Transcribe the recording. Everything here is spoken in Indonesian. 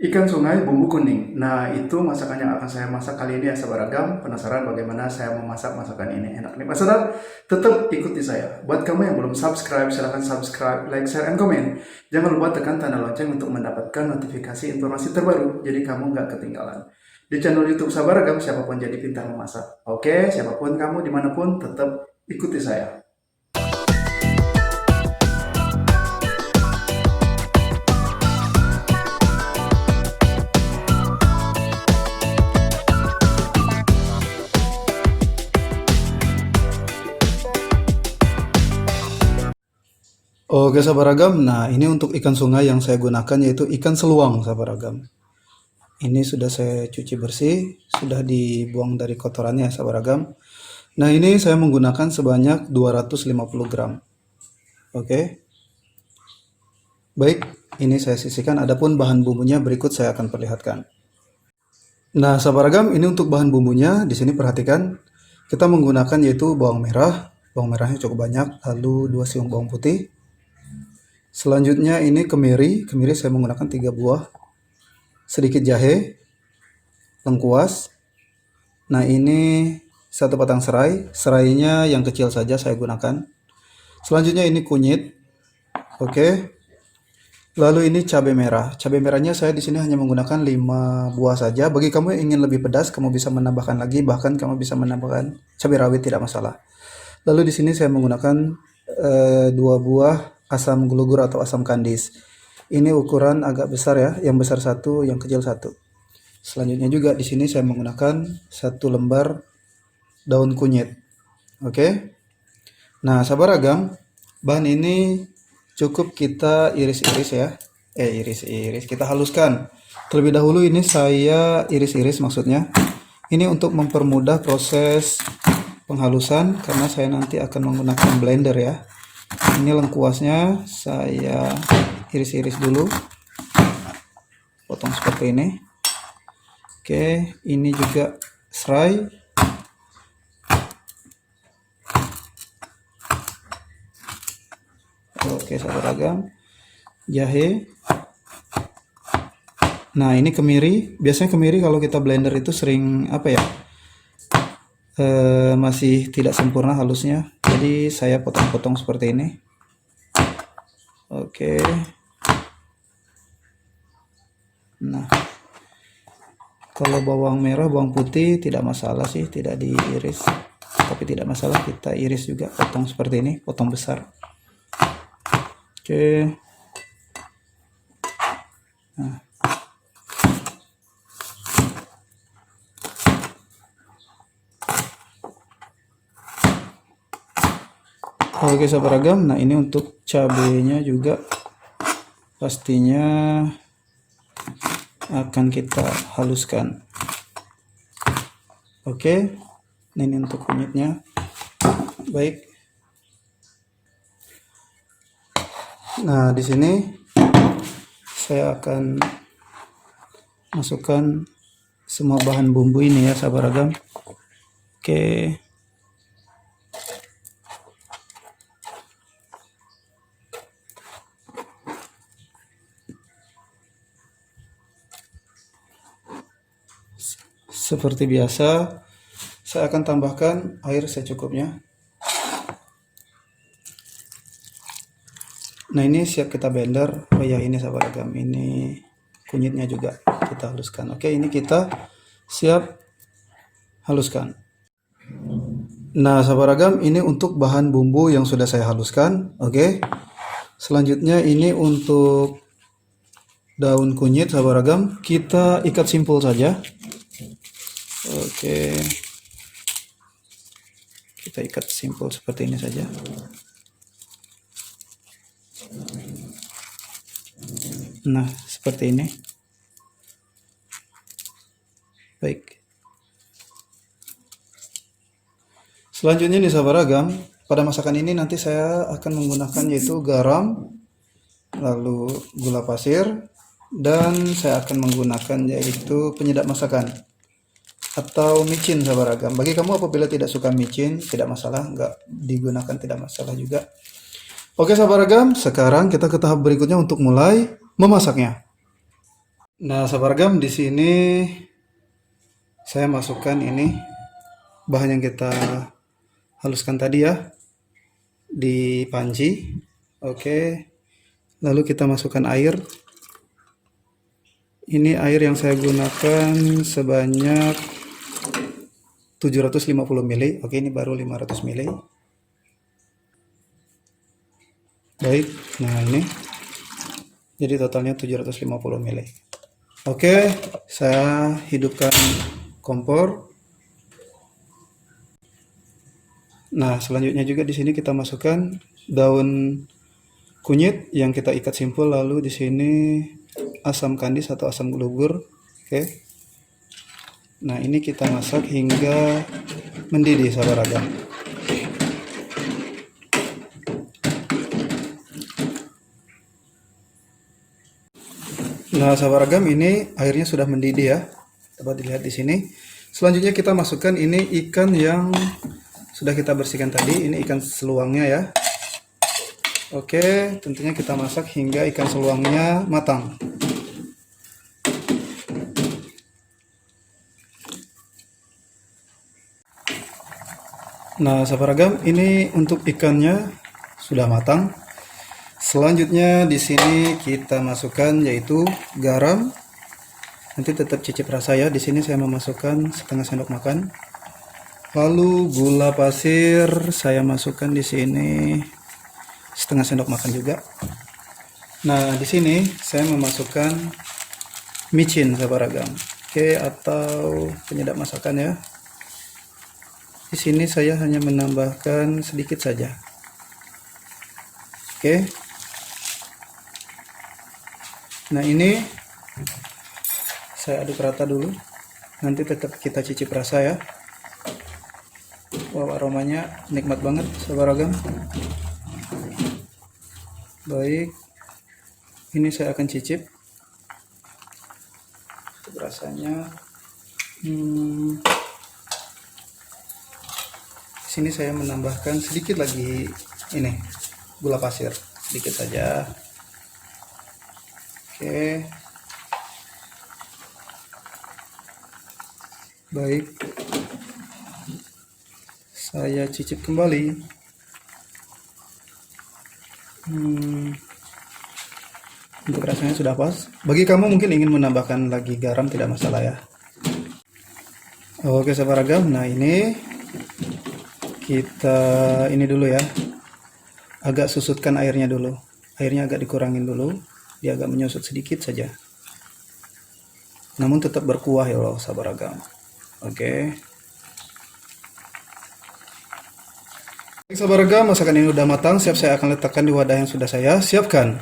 Ikan sungai bumbu kuning. Nah, itu masakan yang akan saya masak kali ini ya sahabat ragam. Penasaran bagaimana saya memasak masakan ini? Enak nih. Pak Saudara, tetap ikuti saya. Buat kamu yang belum subscribe, silahkan subscribe, like, share, and comment. Jangan lupa tekan tanda lonceng untuk mendapatkan notifikasi informasi terbaru. Jadi kamu nggak ketinggalan. Di channel YouTube sahabat ragam, siapapun jadi pintar memasak. Oke, siapapun kamu, dimanapun, tetap ikuti saya. Oke sahabat ragam, nah ini untuk ikan sungai yang saya gunakan yaitu ikan seluang sahabat ragam. Ini sudah saya cuci bersih, sudah dibuang dari kotorannya sahabat ragam. Nah ini saya menggunakan sebanyak 250 gram. Oke. Baik, ini saya sisihkan, adapun bahan bumbunya berikut saya akan perlihatkan. Nah sahabat ragam, ini untuk bahan bumbunya, di sini perhatikan kita menggunakan yaitu bawang merahnya cukup banyak, lalu 2 siung bawang putih. Selanjutnya ini kemiri saya menggunakan 3 buah, sedikit jahe, lengkuas. Nah ini 1 batang serainya yang kecil saja saya gunakan. Selanjutnya ini kunyit, oke. Lalu ini cabai merahnya saya di sini hanya menggunakan 5 buah saja. Bagi kamu yang ingin lebih pedas, kamu bisa menambahkan lagi, bahkan kamu bisa menambahkan cabai rawit, tidak masalah. Lalu di sini saya menggunakan 2 buah asam gulugur atau asam kandis. Ini ukuran agak besar ya, yang besar 1, yang kecil 1. Selanjutnya juga di sini saya menggunakan 1 lembar daun kunyit. Oke. Nah, sahabat ragam, bahan ini cukup kita iris-iris ya. Iris-iris, kita haluskan. Terlebih dahulu ini saya iris-iris maksudnya. Ini untuk mempermudah proses penghalusan karena saya nanti akan menggunakan blender ya. Ini lengkuasnya saya iris-iris dulu, potong seperti ini. Oke, ini juga serai. Oke sahabat ragam, jahe. Nah ini kemiri, biasanya kemiri kalau kita blender itu sering apa ya, masih tidak sempurna halusnya, jadi saya potong-potong seperti ini. Oke. Nah kalau bawang merah, bawang putih tidak masalah sih, tidak diiris, tapi tidak masalah kita iris juga, potong seperti ini, potong besar. Oke. Nah. Oke sahabat ragam, nah ini untuk cabenya juga pastinya akan kita haluskan. Oke, ini untuk kunyitnya. Baik. Nah di sini saya akan masukkan semua bahan bumbu ini ya sahabat ragam. Oke. Seperti biasa, saya akan tambahkan air secukupnya. Nah ini siap kita blender. Oh ya ini sahabat ragam, ini kunyitnya juga kita haluskan. Oke, ini kita siap haluskan. Nah sahabat ragam, ini untuk bahan bumbu yang sudah saya haluskan. Oke, selanjutnya ini untuk daun kunyit sahabat ragam, kita ikat simpul saja. Oke, kita ikat simpul seperti ini saja. Nah seperti ini. Baik, selanjutnya nih sahabat ragam, pada masakan ini nanti saya akan menggunakan yaitu garam, lalu gula pasir, dan saya akan menggunakan yaitu penyedap masakan atau micin sahabat ragam. Bagi kamu apabila tidak suka micin, tidak masalah, nggak digunakan tidak masalah juga. Oke sahabat ragam, sekarang kita ke tahap berikutnya untuk mulai memasaknya. Nah, sabaragam di sini saya masukkan ini bahan yang kita haluskan tadi ya di panci. Oke. Lalu kita masukkan air. Ini air yang saya gunakan sebanyak 750 ml. Oke, ini baru 500 ml. Baik. Nah, ini jadi totalnya 750 ml. Oke, saya hidupkan kompor. Nah, selanjutnya juga di sini kita masukkan daun kunyit yang kita ikat simpul, lalu di sini asam kandis atau asam gugur. Oke. Nah, ini kita masak hingga mendidih, sabaragam. Nah, sabaragam, ini airnya sudah mendidih ya. Dapat dilihat di sini. Selanjutnya kita masukkan ini ikan yang sudah kita bersihkan tadi. Ini ikan seluangnya ya. Oke, tentunya kita masak hingga ikan seluangnya matang. Nah, sabaragam, ini untuk ikannya sudah matang. Selanjutnya di sini kita masukkan yaitu garam. Nanti tetap cicip rasa ya. Di sini saya memasukkan setengah sendok makan. Lalu gula pasir saya masukkan di sini setengah sendok makan juga. Nah, di sini saya memasukkan micin, sabaragam. Oke, atau penyedap masakan ya. Di sini saya hanya menambahkan sedikit saja. Oke. Nah, ini saya aduk rata dulu. Nanti tetap kita cicip rasa ya. Wow, aromanya nikmat banget, sabaragam. Baik. Ini saya akan cicip. Rasanya sini saya menambahkan sedikit lagi ini gula pasir, sedikit saja. Oke. Baik. Saya cicip kembali. Untuk rasanya sudah pas. Bagi kamu mungkin ingin menambahkan lagi garam, tidak masalah ya. Oke, sabaragam. Nah, ini kita ini dulu ya. Agak susutkan airnya dulu. Airnya agak dikurangin dulu. Dia agak menyusut sedikit saja. Namun tetap berkuah ya Allah, sabaragam. Oke. Sabaragam, masakan ini udah matang. Siap saya akan letakkan di wadah yang sudah saya siapkan.